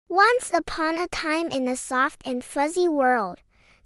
Once upon a time in a soft and fuzzy world,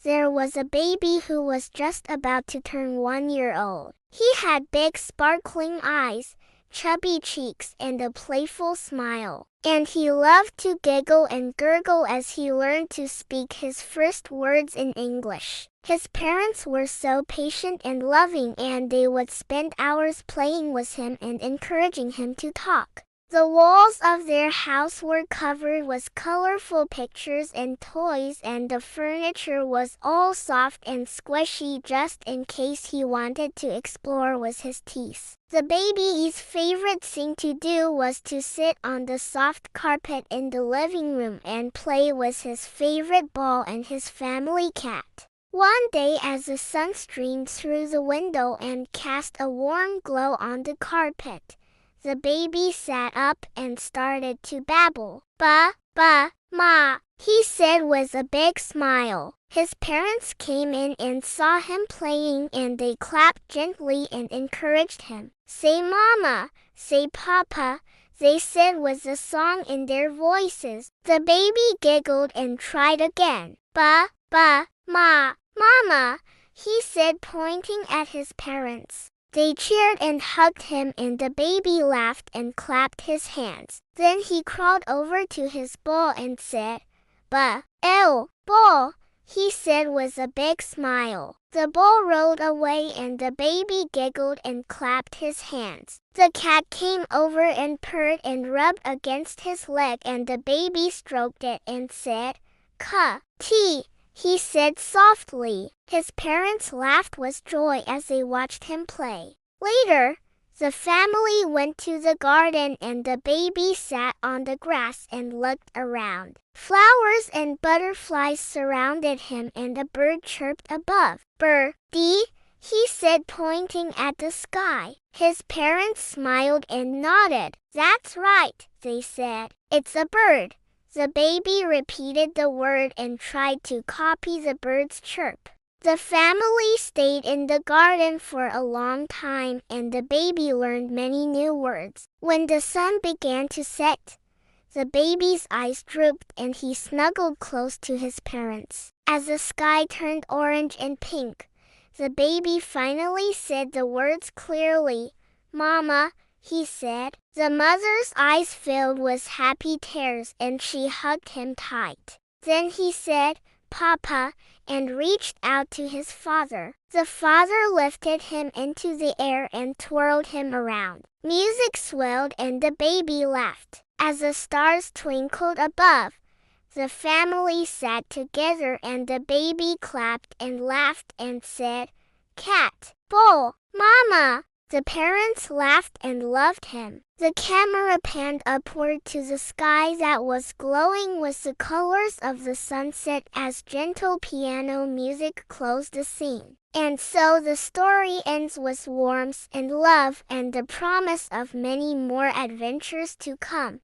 there was a baby who was just about to turn 1 year old. He had big sparkling eyes, chubby cheeks and a playful smile. And he loved to giggle and gurgle as he learned to speak his first words in English. His parents were so patient and loving, and they would spend hours playing with him and encouraging him to talk. The walls of their house were covered with colorful pictures and toys, and the furniture was all soft and squishy just in case he wanted to explore with his teeth. The baby's favorite thing to do was to sit on the soft carpet in the living room and play with his favorite ball and his family cat. One day, as the sun streamed through the window and cast a warm glow on the carpet, the baby sat up and started to babble. "Ba, ba, ma," he said with a big smile. His parents came in and saw him playing, and they clapped gently and encouraged him. "Say mama, say papa," they said with a song in their voices. The baby giggled and tried again. "Ba, ba, ma, mama," he said, pointing at his parents. They cheered and hugged him, and the baby laughed and clapped his hands. Then he crawled over to his ball and said, "Ba, ew, ball," he said with a big smile. The ball rolled away and the baby giggled and clapped his hands. The cat came over and purred and rubbed against his leg, and the baby stroked it and said, "Tea," he said softly. His parents laughed with joy as they watched him play. Later, the family went to the garden, and the baby sat on the grass and looked around. Flowers and butterflies surrounded him, and a bird chirped above. "Birdie," he said, pointing at the sky. His parents smiled and nodded. "That's right," they said. "It's a bird." The baby repeated the word and tried to copy the bird's chirp. The family stayed in the garden for a long time, and the baby learned many new words. When the sun began to set, the baby's eyes drooped and he snuggled close to his parents. As the sky turned orange and pink, the baby finally said the words clearly. "Mama," he said. The mother's eyes filled with happy tears, and she hugged him tight. Then he said, "Papa," and reached out to his father. The father lifted him into the air and twirled him around. Music swelled and the baby laughed. As the stars twinkled above, the family sat together, and the baby clapped and laughed and said, "Cat, bull, mama." The parents laughed and loved him. The camera panned upward to the sky that was glowing with the colors of the sunset as gentle piano music closed the scene. And so the story ends with warmth and love and the promise of many more adventures to come.